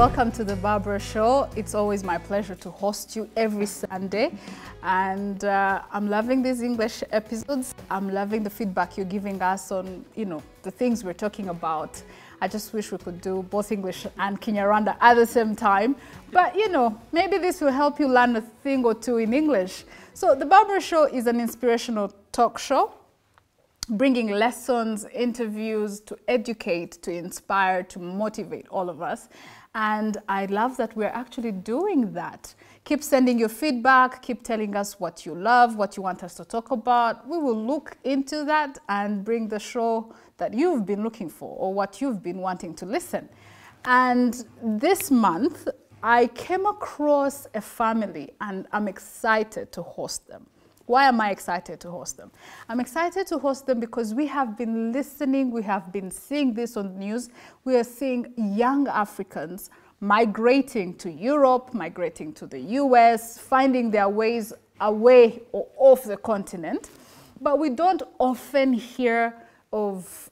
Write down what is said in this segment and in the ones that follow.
welcome to the Barbara Show. It's always my pleasure to host you every Sunday, and I'm loving these English episodes. I'm loving the feedback you're giving us on, the things we're talking about. I just wish we could do both English and Kinyarwanda at the same time, but maybe this will help you learn a thing or two in English. So the Barbara Show is an inspirational talk show, bringing lessons, interviews to educate, to inspire, to motivate all of us. And I love that we're actually doing that. Keep sending your feedback, keep telling us what you love, what you want us to talk about. We will look into that and bring the show that you've been looking for or what you've been wanting to listen. And this month, I came across a family and I'm excited to host them. Why am I excited to host them? I'm excited to host them because we have been listening, we have been seeing this on the news. We are seeing young Africans migrating to Europe, migrating to the US, finding their ways away or off the continent. But we don't often hear of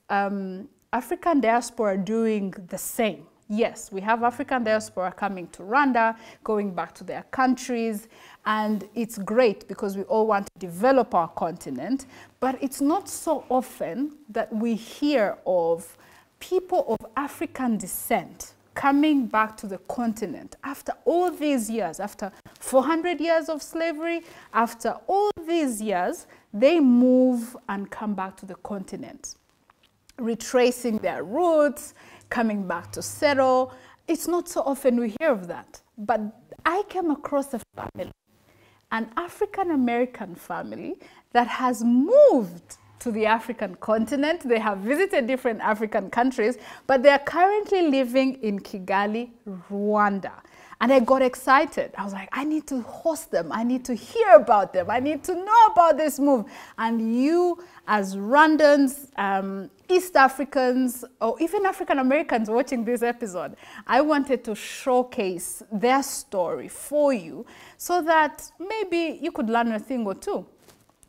African diaspora doing the same. Yes, we have African diaspora coming to Rwanda, going back to their countries, and it's great because we all want to develop our continent, but it's not so often that we hear of people of African descent coming back to the continent after all these years, after 400 years of slavery, after all these years, they move and come back to the continent, retracing their roots, coming back to settle. It's not so often we hear of that. But I came across a family, an African-American family that has moved to the African continent. They have visited different African countries, but they are currently living in Kigali, Rwanda. And I got excited. I was like, I need to host them. I need to hear about them. I need to know about this move. And you, as Rwandans, East Africans, or even African Americans watching this episode, I wanted to showcase their story for you so that maybe you could learn a thing or two.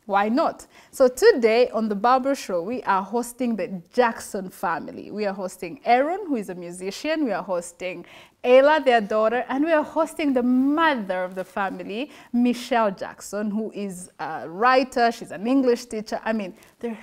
Why not? So today on the Barbara Show, we are hosting the Jackson family. We are hosting Aaron, who is a musician. We are hosting Ayla, their daughter, and we are hosting the mother of the family, Michelle Jackson, who is a writer. She's an English teacher. I mean, they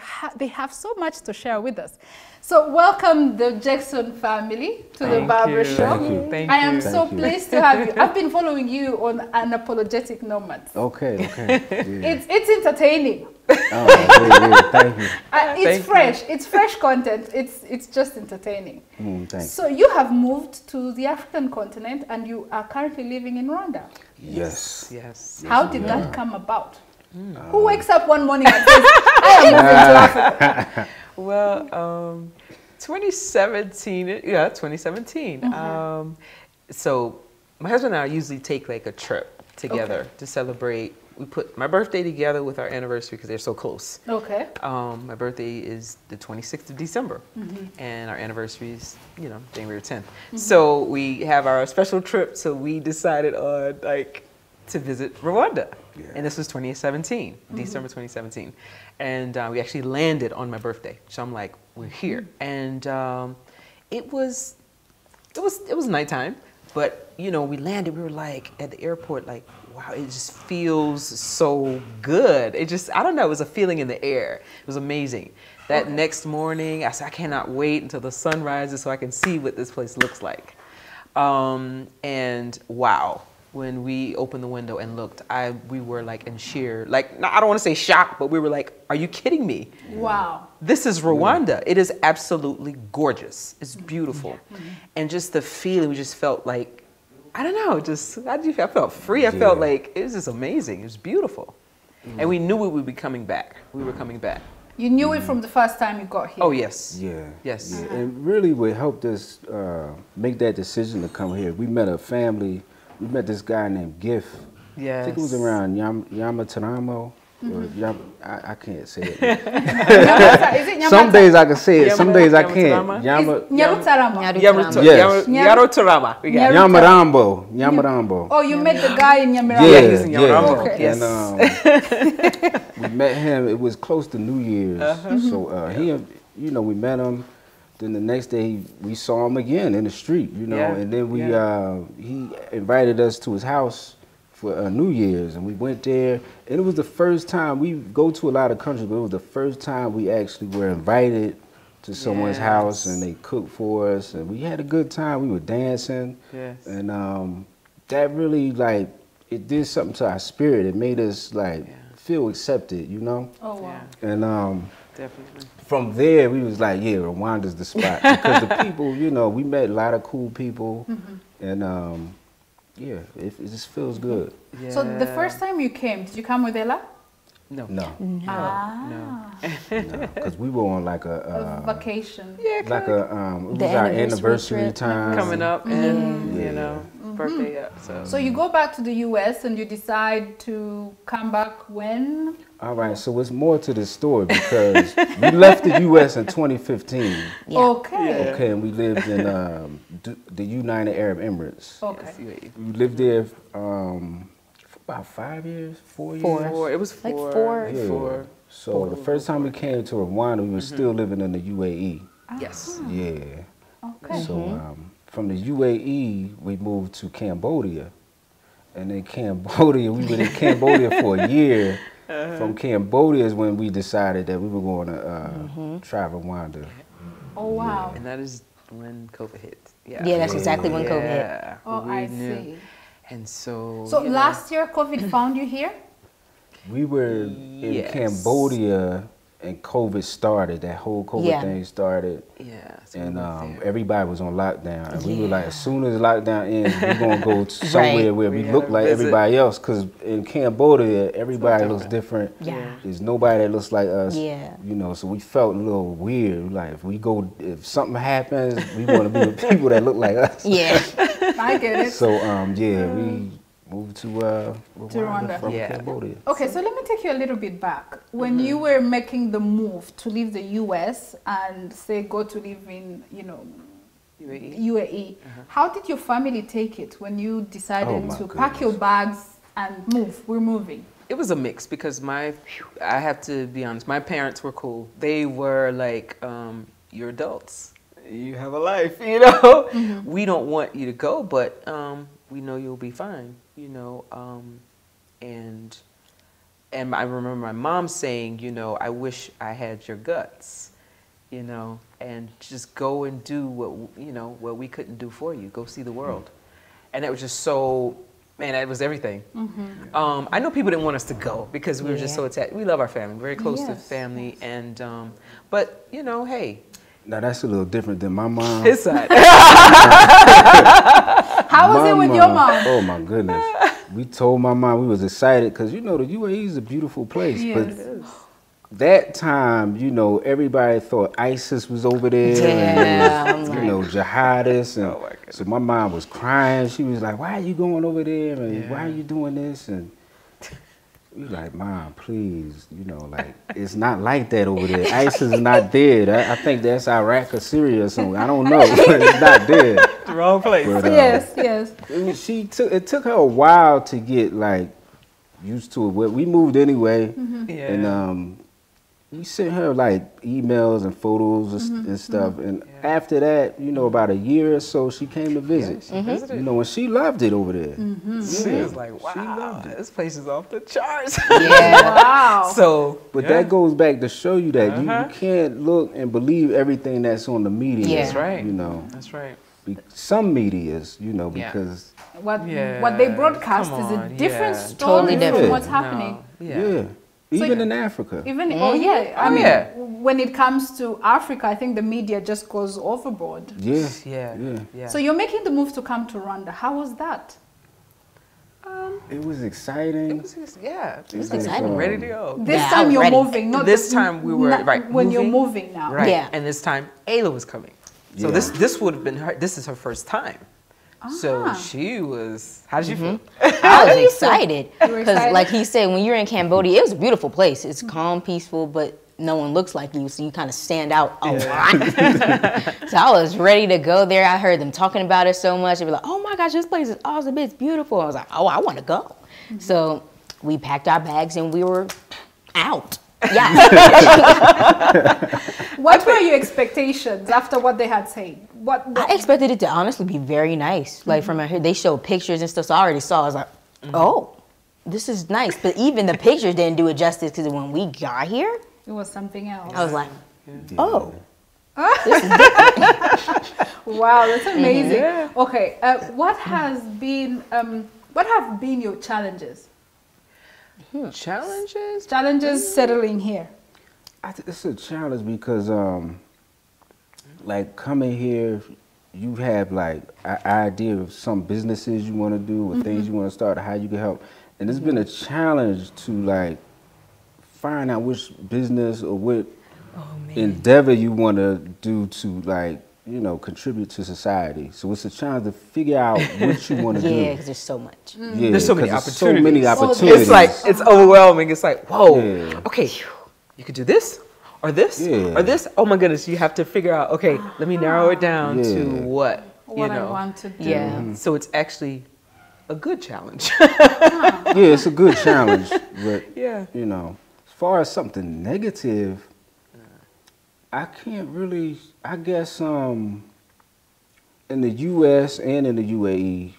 have so much to share with us. So welcome the Jackson family to the Barbara Show. Thank you. I am so pleased to have you. I've been following you on Unapologetic Nomads. Okay. Yeah. It's entertaining. Thank you. It's fresh. It's fresh content. It's just entertaining. Thanks. So you have moved to the African continent and you are currently living in Rwanda. Yes. How did that come about? Who wakes up one morning and says, I am moving to Africa? Well, 2017. Yeah, 2017. So my husband and I usually take like a trip together to celebrate. We put my birthday together with our anniversary because they're so close. Okay. My birthday is the 26th of December, and our anniversary is, January 10th. So we have our special trip. So we decided on to visit Rwanda, and this was 2017, December 2017, and we actually landed on my birthday. So I'm like, we're here, and it was nighttime, but we landed. We were like at the airport, like, wow, it just feels so good. I don't know, it was a feeling in the air. It was amazing. That next morning, I said, I cannot wait until the sun rises so I can see what this place looks like. And wow, when we opened the window and looked, we were like in sheer, I don't want to say shock, but we were like, are you kidding me? Wow. This is Rwanda. It is absolutely gorgeous. It's beautiful. And just the feeling, we just felt like, I don't know, I felt free. I felt like it was just amazing. It was beautiful. And we knew we would be coming back. We were coming back. You knew it from the first time you got here? Oh, yes. Yes. And really what helped us make that decision to come here, we met a family. We met this guy named Giff. Yes. I think it was around Yamataramo. I can't say it. Is it Some days I can say it, some days I can't. Nyarutarama. Yarutarama. Yamarambo. Oh, you met the guy in Nyamirambo? Yeah, he's in Nyamirambo. Okay. Yes. And we met him. It was close to New Year's, so we met him. then the next day we saw him again in the street, you know, Yeah, and then we yeah. he invited us to his house for New Year's, and we went there, and it was the first time. We go to a lot of countries, but it was the first time we actually were invited to someone's house, and they cooked for us, and we had a good time. We were dancing, and that really, like, it did something to our spirit. It made us like feel accepted, you know. Oh wow. Yeah. And Definitely. from there, we was like, yeah, Rwanda's the spot, because the people, you know, we met a lot of cool people, and yeah, it just feels good. Yeah. So the first time you came, did you come with Ella? No. No, Ah. because we were on like A vacation. Yeah, like a it was The our anniversary anniversary trip. time coming up, and you know, Mm-hmm. birthday up. So you go back to the US and you decide to come back when? All right, so it's more to this story, because we left the U.S. in 2015. Yeah. Okay. Okay, and we lived in the United Arab Emirates. Okay. We lived there for about 5 years, 4 years. Four. It was Like four. four. Yeah. Four. So the first time we came to Rwanda, we were still living in the UAE. Yes. Yeah. Okay. So from the UAE, we moved to Cambodia. And in Cambodia, we were in Cambodia for a year. From Cambodia is when we decided that we were going to try Rwanda. Oh wow. And that is when COVID hit. Yeah. Yeah, that's exactly when COVID hit. Yeah. Oh, We I knew. see. And so. So you know, last year COVID found you here? We were in Yes. Cambodia, and COVID started. That whole COVID thing started. Yeah. So And we went there. everybody was on lockdown. And we were like, as soon as lockdown ends, we're going to go to Right. somewhere where we We look gotta like visit. everybody else. Because in Cambodia, everybody looks different. Yeah. There's nobody that looks like us. Yeah. You know, so we felt a little weird. Like, if something happens, we want to be with people that look like us. Yeah. I get it. So, we moved to Rwanda. from Yeah. Cambodia. Okay, so let me take you a little bit back. When you were making the move to leave the US and say go to live in, you know, UAE. UAE, how did your family take it when you decided Oh, my to pack your bags and move? We're moving. It was a mix, because I have to be honest, my parents were cool. They were like, you're adults. You have a life, you know? We don't want you to go, but we know you'll be fine, you know? And I remember my mom saying, you know, I wish I had your guts, you know, and just go and do what we couldn't do for you. Go see the world. And it was just so, man, that was everything. I know people didn't want us to go because we were just so attached. We love our family, very close to family. And, but, you know, hey. Now, that's a little different than my mom. His side. How was it with your mom? Oh, my goodness. We told my mom we was excited because, you know, the UAE is a beautiful place. Yes. But that time, you know, everybody thought ISIS was over there. Yeah, And, you know, jihadists. And so my mom was crying. She was like, why are you going over there? And why are you doing this? And we were like, Mom, please, you know, like, it's not like that over there. ISIS is not there. I think that's Iraq or Syria or something. I don't know. It's not there. The wrong place. But, Yes. It took her a while to get like used to it. We moved anyway, Yeah. and we sent her like emails and photos and stuff. And after that, you know, about a year or so, she came to visit. She visited. You know, and she loved it over there. She was like, wow, this place is off the charts. Yeah. Wow. So, But that goes back to show you that you can't look and believe everything that's on the media. Yeah. That's right. You know, That's right. some medias, you know, Yeah. because What they broadcast Come is a on, different yeah. story Totally from different. what's happening. No. yeah, even in Africa. Even I mean, yeah. when it comes to Africa, I think the media just goes overboard. Yeah. So you're making the move to come to Rwanda. How was that? It was exciting. It was, yeah. It was exciting. Ready to go. This Yeah, I time was you're ready. moving, not This time we were, right, when you're moving. moving now. Right. Yeah. And this time Ayla was coming. So Yeah. this would have been her. This is her first time. So she was. How did you feel? I was excited You were because, excited? like he said, when you're in Cambodia, it was a beautiful place. It's calm, peaceful, but no one looks like you, so you kind of stand out a lot. So I was ready to go there. I heard them talking about it so much. They'd be like, "Oh my gosh, this place is awesome! It's beautiful." I was like, "Oh, I want to go." So we packed our bags and we were out. Yeah. What were your expectations after what they had said? I expected it to honestly be very nice. Like from here, they showed pictures and stuff, so I already saw. I was like, oh, this is nice. But even the pictures didn't do it justice because when we got here, It was something else. I was like, oh. Wow, that's amazing. Yeah. Okay, what have been your challenges? Challenges? Challenges settling here. I think it's a challenge because, like coming here, you have like an idea of some businesses you want to do or things you want to start, or how you can help, and it's been a challenge to like find out which business or what endeavor you want to do to like contribute to society. So it's a challenge to figure out what you want to do. Yeah, because there's so much. Yeah, There's so many 'cause there's opportunities. So many opportunities. It's like, it's overwhelming. It's like, whoa, Yeah. okay, you could do this or this Yeah. or this. Oh my goodness, you have to figure out, okay, let me narrow it down to Yeah. what, What I want to do. Yeah. So it's actually a good challenge. Yeah, it's a good challenge, but Yeah. as far as something negative, I can't really. I guess in the U.S. and in the UAE,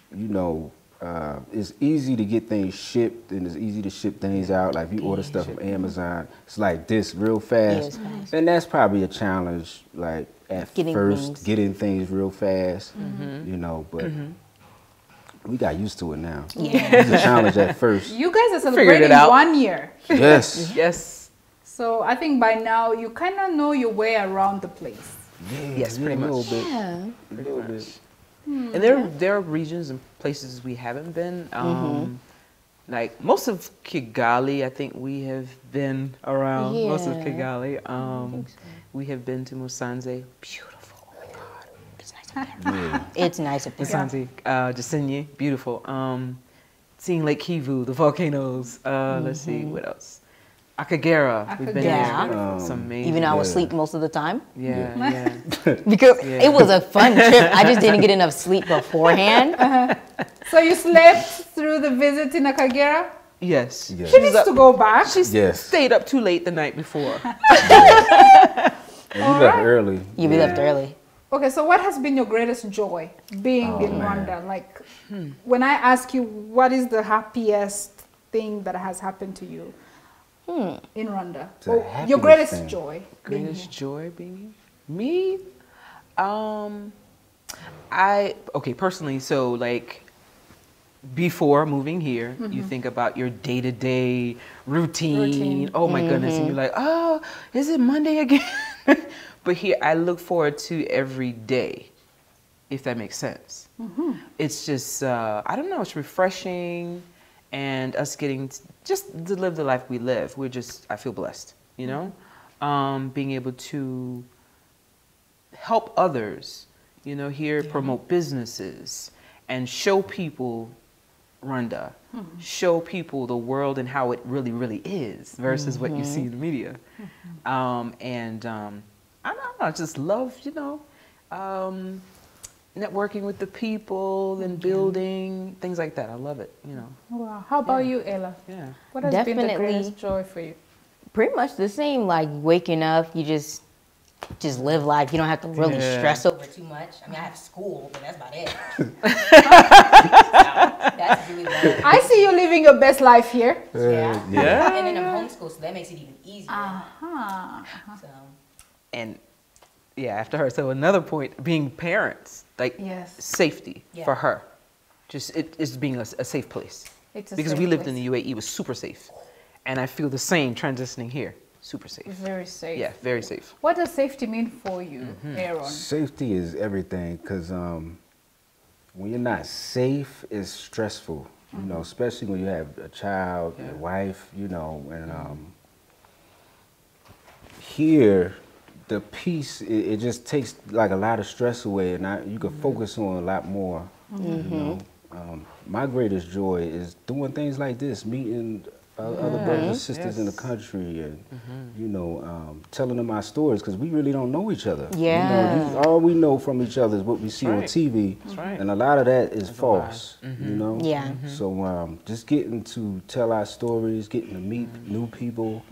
it's easy to get things shipped and it's easy to ship things out. Like if you order stuff from Amazon, it's like this real fast, it's fast. and that's probably a challenge. Like at Getting first, things. getting things real fast, but. We got used to it now. Yeah. It's a challenge at first. You guys are Figured it celebrating out. 1 year. Yes. Yes. So I think by now you kind of know your way around the place. Yes, pretty a little much. bit. Yeah. A little bit. And there are regions and places we haven't been. Like most of Kigali, I think we have been around most of Yeah. Kigali. We have been to Musanze. Beautiful. Oh my God. It's nice up there. Yeah. It's nice up there. Musanze, Gisenyi, beautiful. Seeing Lake Kivu, the volcanoes. Let's see, what else? Akagera. We've been Akagera. there. It's amazing. Even though I was Yeah. asleep most of the time. Yeah, yeah. Because Yeah. it was a fun trip. I just didn't get enough sleep beforehand. So you slept through the visit in Akagera? Yes. Yes. She needs to go back. Yes. Stayed up too late the night before. And we left early. You left early. Okay, so what has been your greatest joy being in Rwanda? Like, when I ask you, what is the happiest thing that has happened to you in Rwanda? The Or your happiest greatest thing. joy being Greatest here? joy being here? Me? Okay, personally, so like before moving here, you think about your day-to-day routine. Oh my goodness, and you're like, oh, is it Monday again? But here, I look forward to every day, if that makes sense. It's just, I don't know, it's refreshing, and us getting just to live the life we live. I feel blessed, being able to help others, here promote businesses and show people Rwanda, show people the world and how it really, really is versus what you see in the media. I don't know, I just love, networking with the people and building, things like that. I love it, Wow. How about you, Ella? Yeah. What has been the Definitely. greatest joy for you? Pretty much the same. Like waking up, you just live life. You don't have to really Yeah. stress over too much. I mean, I have school, but that's about it. So, that's really about it. I see you living your best life here. Yeah. Yeah. And then I'm homeschooled, so that makes it even easier. So, And yeah, after her, so another point, being parents, like Yes. safety Yeah. for her. Just it is being a safe place. It's a Because safe we lived place. in the UAE, it was super safe. And I feel the same transitioning here. Super safe. Very safe. Yeah, very safe. What does safety mean for you, Aaron? Safety is everything because when you're not safe, it's stressful. Especially when you have a child, a wife. And here, the peace it just takes like a lot of stress away, and you can focus on a lot more. My greatest joy is doing things like this, meeting other brothers and sisters in the country, and you know, telling them our stories because we really don't know each other. Yeah. You know, all we know from each other is what we see on TV, and a lot of that is false. You know. Yeah. So just getting to tell our stories, getting to meet new people,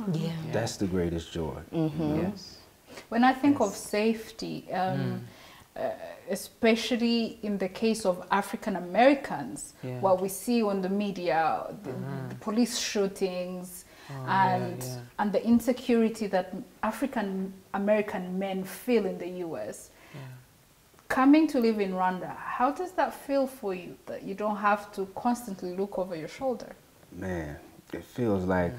that's the greatest joy. Yes. When I think of safety, especially in the case of African Americans, what we see on the media, the police shootings, and the insecurity that African American men feel in the U.S. Coming to live in Rwanda, how does that feel for you, that you don't have to constantly look over your shoulder? Man, it feels like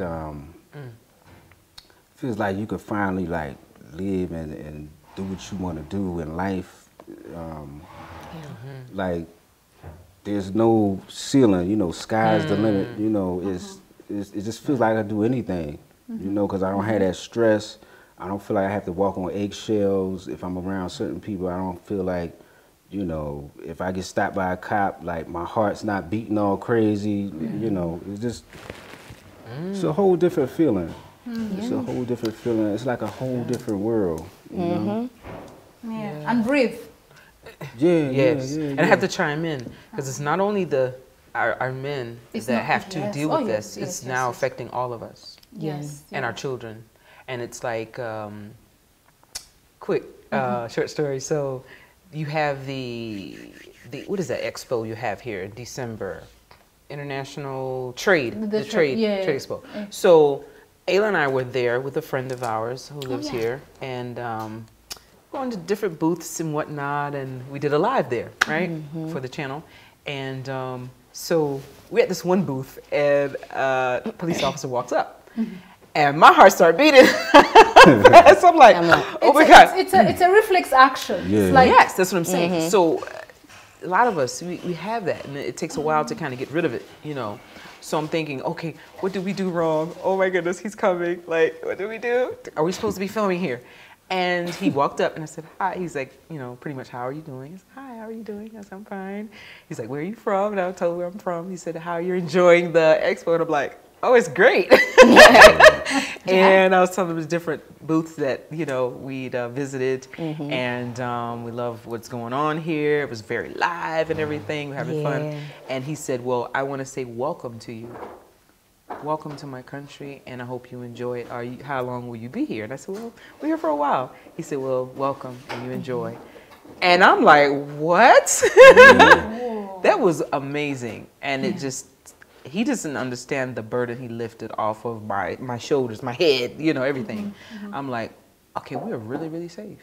you could finally like live and do what you want to do in life. Like there's no ceiling, you know, sky's the limit, you know. It just feels like I can do anything, you know, because I don't have that stress. I don't feel like I have to walk on eggshells if I'm around certain people. I don't feel like, you know, if I get stopped by a cop, like my heart's not beating all crazy, you know. It's just, it's a whole different feeling. It's a whole different feeling. It's like a whole different world, you know. And breathe. And I have to chime in because it's not only our men that have to deal with this. It's now affecting all of us. And our children. And it's like, quick, short story. So you have the what is that expo you have here in December? International Trade, the Trade Expo. So Ayla and I were there with a friend of ours who lives here, and going to different booths and whatnot, and we did a live there, right, for the channel. And so we had this one booth, and a police officer walks up, and my heart started beating. So I'm like, oh my God. It's a reflex action. It's like, yes, that's what I'm saying. So a lot of us, we have that, and it takes a while to kind of get rid of it, you know. So I'm thinking, okay, what did we do wrong? Oh my goodness, he's coming. Like, what did we do? Are we supposed to be filming here? And he walked up and I said, hi. He's like, you know, pretty much, how are you doing? I said, hi, how are you doing? I said, I'm fine. He's like, where are you from? And I told him where I'm from. He said, how are you enjoying the expo? And I'm like, oh, it's great. And I was telling him there's different booths that, you know, we'd visited, and we love what's going on here. It was very live and everything. We're having fun. And he said, well, I want to say welcome to you. Welcome to my country, and I hope you enjoy it. How long will you be here? And I said, well, we're here for a while. He said, well, welcome, and you enjoy. And I'm like, what? That was amazing. And it just, he doesn't understand the burden he lifted off of my shoulders, my head, you know, everything. I'm like, okay, we're really, really safe.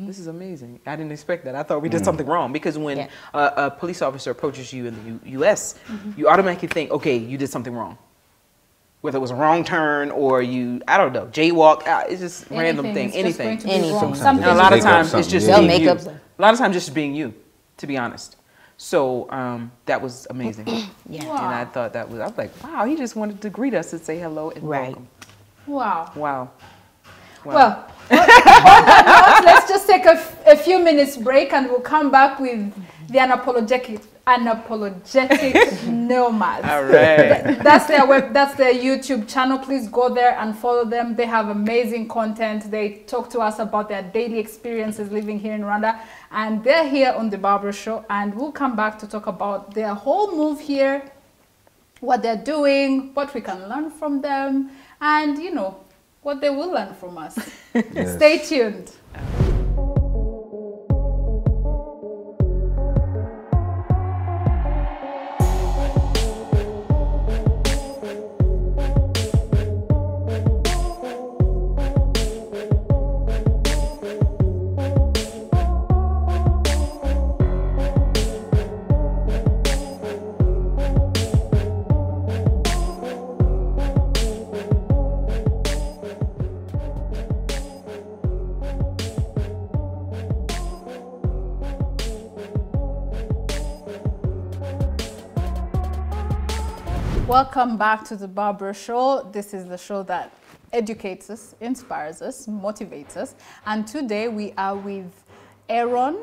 This is amazing. I didn't expect that. I thought we did something wrong, because when a police officer approaches you in the U.S., you automatically think, okay, you did something wrong. Whether it was a wrong turn or you, I don't know, jaywalk, it's just random thing, anything. And a lot of times it's just being you. A lot of times just being you, to be honest. So that was amazing. And I thought I was like, wow, he just wanted to greet us and say hello and welcome. Wow. Well, on that note, let's just take a few minutes break, and we'll come back with the unapologetic nomads. All right. That's their YouTube channel. Please go there and follow them. They have amazing content. They talk to us about their daily experiences living here in Rwanda, and they're here on the Barbara Show, and we'll come back to talk about their whole move here, what they're doing, what we can learn from them, and you know, what they will learn from us. Stay tuned. Welcome back to the Barbara Show. This is the show that educates us, inspires us, motivates us. And today we are with Aaron,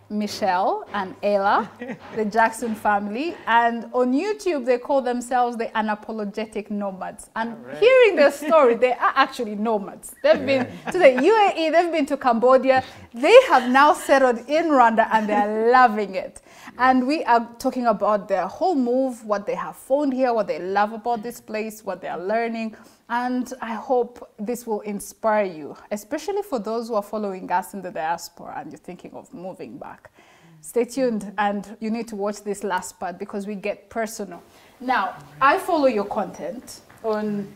Michelle and Ella, the Jackson family, and on YouTube they call themselves the Unapologetic Nomads. And hearing their story, they are actually nomads. They've been to the UAE, they've been to Cambodia, they have now settled in Rwanda and they're loving it. And we are talking about their whole move, what they have found here, what they love about this place, what they are learning. And I hope this will inspire you, especially for those who are following us in the diaspora and you're thinking of moving back. Stay tuned, and you need to watch this last part because we get personal. Now, I follow your content on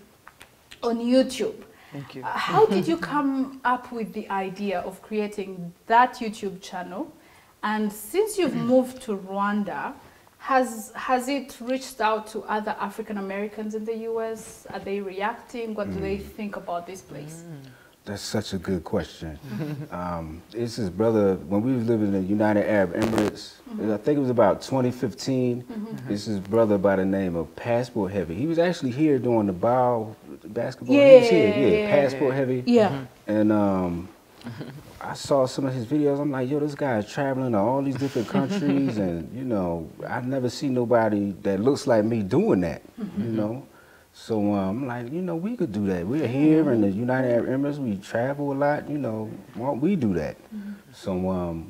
YouTube. Thank you. How did you come up with the idea of creating that YouTube channel? And since you've moved to Rwanda, has it reached out to other African Americans in the US? Are they reacting? What do they think about this place? That's such a good question. It's his brother, when we was living in the United Arab Emirates, I think it was about 2015, it's his brother by the name of Passport Heavy. He was actually here doing the basketball. He was here, Passport Heavy. Yeah. And I saw some of his videos. I'm like, yo, this guy is traveling to all these different countries, and you know, I've never seen nobody that looks like me doing that. You know, so I'm like, you know, we could do that. We're here in the United Arab Emirates. We travel a lot. You know, why don't we do that? So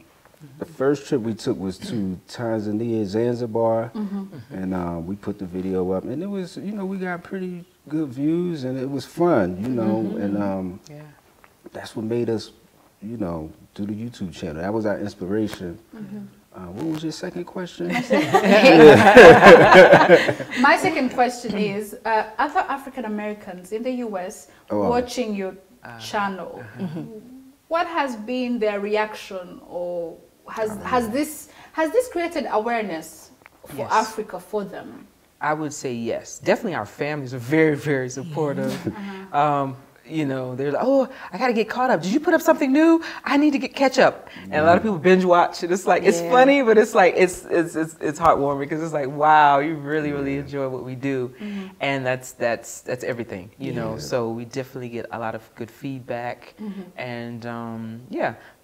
the first trip we took was to Tanzania, Zanzibar, and we put the video up, and it was, you know, we got pretty good views, and it was fun. You know, and that's what made us, you know, do the YouTube channel. That was our inspiration. What was your second question? My second question is, other African Americans in the US watching your channel, what has been their reaction, or has this created awareness for Africa for them? I would say yes. Definitely our families are very, very supportive. You know, they're like, oh, I got to get caught up. Did you put up something new? I need to catch up. And a lot of people binge watch. And it's like, it's funny, but it's like, it's heartwarming because it's like, wow, you really, really enjoy what we do. And that's everything, you know. So we definitely get a lot of good feedback. And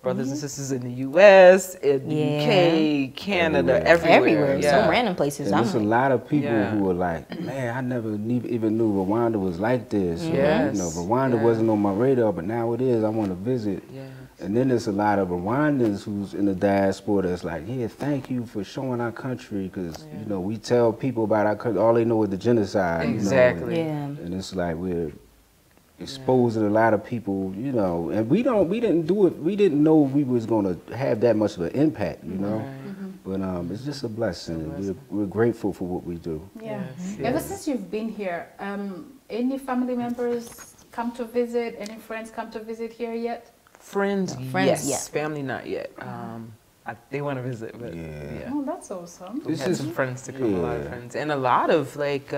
brothers and sisters in the U.S., in the UK, Canada, everywhere. Some random places. There's a lot of people who are like, man, I never even knew Rwanda was like this. You know, Rwanda wasn't on my radar, but now it is. I want to visit. And then there's a lot of Rwandans who's in the diaspora that's like, yeah, thank you for showing our country, because you know, we tell people about our country, all they know is the genocide. Exactly. You know? And it's like we're exposing a lot of people, you know, and we didn't do it. We didn't know we was going to have that much of an impact, you know. But it's just a blessing. We're grateful for what we do. Ever since you've been here, any family members come to visit? Any friends come to visit here yet? Friends, yes. Family, not yet. They want to visit, but Oh, that's awesome. We had some friends to come, a lot of friends, and a lot of like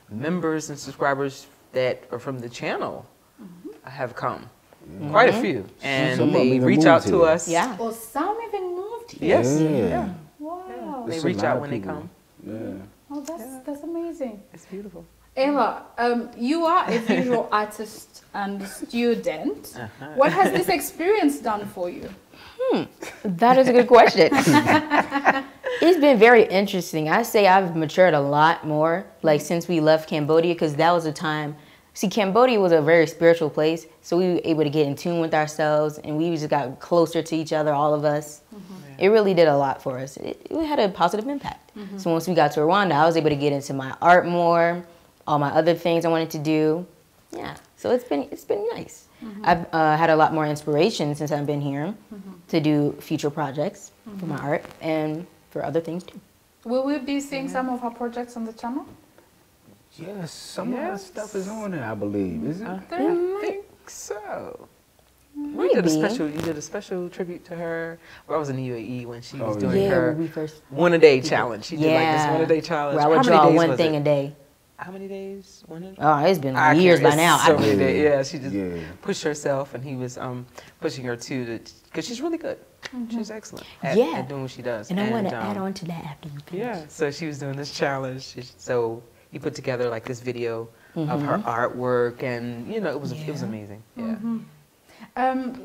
members and subscribers that are from the channel have come. Quite a few, and they reach out to us. Or some even moved here. Yes. Wow. They reach out when they come. Oh, that's amazing. It's beautiful. Ella, you are a visual artist and student. What has this experience done for you? That is a good question. It's been very interesting. I say I've matured a lot more, like since we left Cambodia, because that was a time. See, Cambodia was a very spiritual place, so we were able to get in tune with ourselves, and we just got closer to each other, all of us. It really did a lot for us. It had a positive impact. So once we got to Rwanda, I was able to get into my art more, all my other things I wanted to do. So it's been nice. I've had a lot more inspiration since I've been here to do future projects for my art and for other things too. Will we be seeing some of our projects on the channel? Yes, some of that stuff is on there, I believe. Is it? I think so. You did a special tribute to her. Well, I was in the UAE when she was doing her one-a-day challenge. She did like this one-a-day challenge. Where I would draw one thing a day. How many days? Oh, it's been years by now. So many days. Yeah, she just pushed herself, and he was pushing her too, because she's really good. She's excellent at doing what she does. And I want to add on to that after you finish. So she was doing this challenge. So he put together like this video of her artwork, and you know, it was amazing.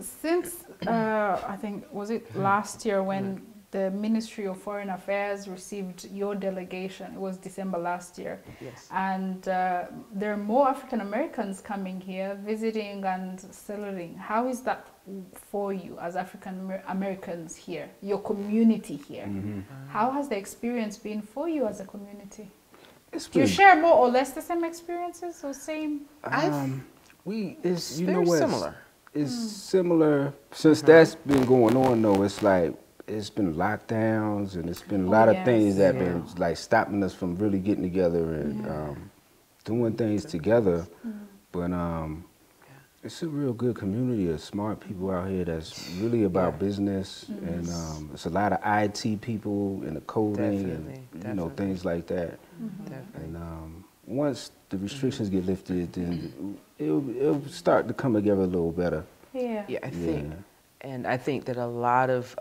Since I think was it last year when the Ministry of Foreign Affairs received your delegation. It was December last year. Yes. And there are more African Americans coming here, visiting and settling. How is that for you as African Americans here, your community here? How has the experience been for you as a community? Do you share more or less the same experiences or same? It's very similar. It's similar. Since that's been going on, though, it's like, it's been lockdowns and it's been a lot of things that have been like stopping us from really getting together and doing things together. But it's a real good community of smart people out here that's really about business, and it's a lot of IT people in the coding and you know, things like that. And once the restrictions get lifted, then it'll start to come together a little better. Yeah, I think. And I think that a lot of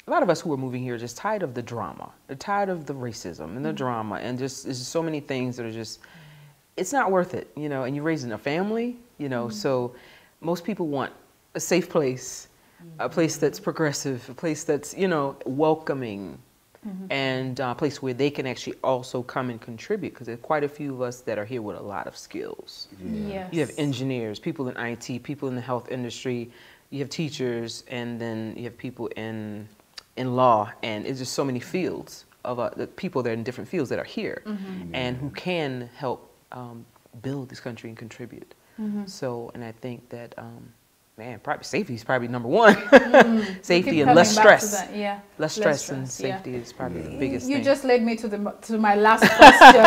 us who are moving here are just tired of the drama. They're tired of the racism and the drama, and just there's so many things that are just, it's not worth it, you know. And you're raising a family, you know, so most people want a safe place, a place that's progressive, a place that's, you know, welcoming, and a place where they can actually also come and contribute, because there's quite a few of us that are here with a lot of skills. You have engineers, people in IT, people in the health industry. You have teachers, and then you have people in law, and it's just so many fields of the people that are in different fields that are here, and who can help build this country and contribute. So, and I think that, man, probably safety is probably number one. Safety and less stress. Less stress and safety is probably the biggest thing. You just led me to my last question.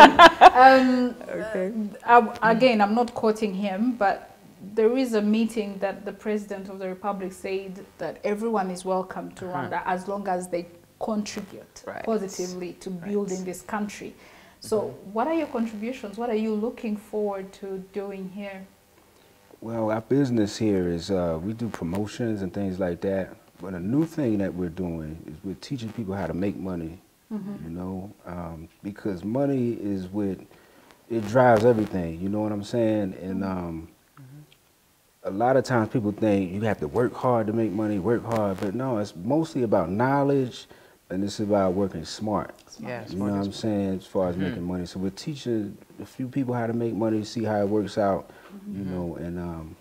Again, I'm not quoting him, but there is a meeting that the President of the Republic said that everyone is welcome to Rwanda as long as they contribute positively to building this country. So what are your contributions? What are you looking forward to doing here? Well, our business here is we do promotions and things like that. But a new thing that we're doing is we're teaching people how to make money, you know, because money is what, it drives everything, you know what I'm saying? And a lot of times people think you have to work hard to make money, but no, it's mostly about knowledge, and it's about working smart. You know what I'm saying, as far as making money. So we're teaching a few people how to make money, see how it works out, you know, and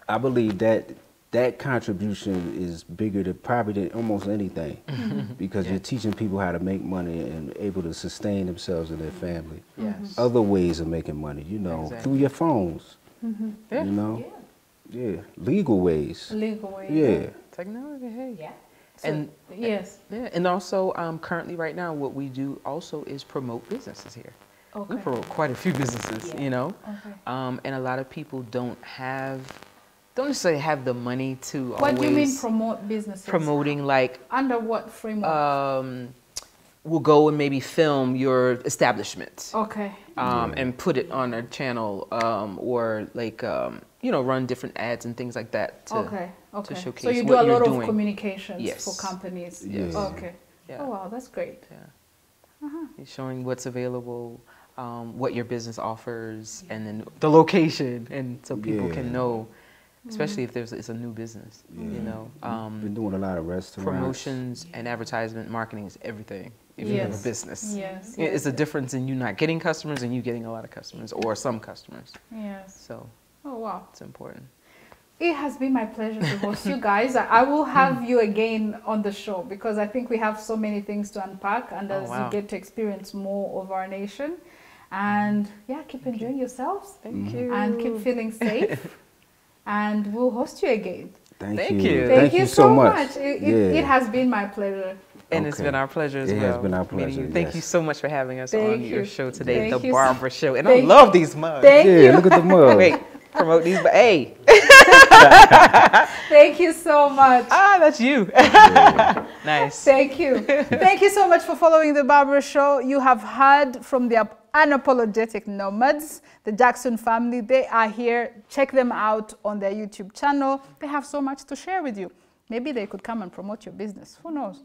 I believe that that contribution is bigger than almost anything, because you're teaching people how to make money and able to sustain themselves and their family. Other ways of making money, you know, through your phones, you know. Legal ways. Technology, hey. So, and and also currently right now what we do also is promote businesses here. We promote quite a few businesses, you know, and a lot of people don't necessarily have the money to What do you mean promote businesses? Promoting, like, under what framework? We'll go and maybe film your establishment. And put it on a channel, or like, you know, run different ads and things like that to showcase. So you do a lot of communications for companies. Oh wow, that's great. You're showing what's available, what your business offers, and then the location, and so people can know, especially if it's a new business. You know, been doing a lot of restaurants. Promotions and advertisement, marketing is everything. If you have a business, it's a difference in you not getting customers and you getting a lot of customers, or some customers. So, oh wow, it's important. It has been my pleasure to host you guys. I will have you again on the show, because I think we have so many things to unpack, and as you get to experience more of our nation. And keep enjoying yourselves. Thank you. And keep feeling safe. And we'll host you again. Thank you. Thank you so much. It has been my pleasure. And it's been our pleasure as well. It has been our pleasure. Thank you so much for having us on your show today, Thank the you. Barbara Show. And I love these mugs. Thank you. Look at the mug. Wait, promote these, but hey. Thank you so much. That's you. Nice. Thank you. Thank you so much for following the Barbara Show. You have heard from the unapologetic nomads, the Jackson family. They are here. Check them out on their YouTube channel. They have so much to share with you. Maybe they could come and promote your business. Who knows?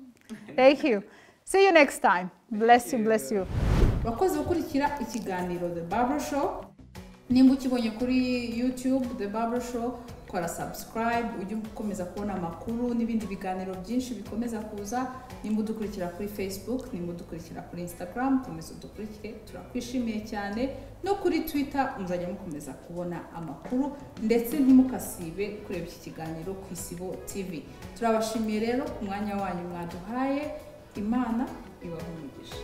Thank you. See you next time. Bless you, bless you. Wakoze gukurikira ikiganiro The Barbara Show. Nimba ukibonye kuri YouTube The Barbara Show, kora subscribe ujye ukomeza kubona amakuru n'ibindi biganiro byinshi bikomeza kuza. Nimba udukurikira kuri Facebook, nimba udukurikira kuri Instagram, komeza udukurikire, turakwishimiye cyane. No kuri Twitter muzajya mukomeza kubona amakuru, ndetse ntimukasibe kureba iki kiganiro ku Isibo TV. Turabashimiye rero ku mwanya wanyu mwaduhaye. Imana ibahe umugisha.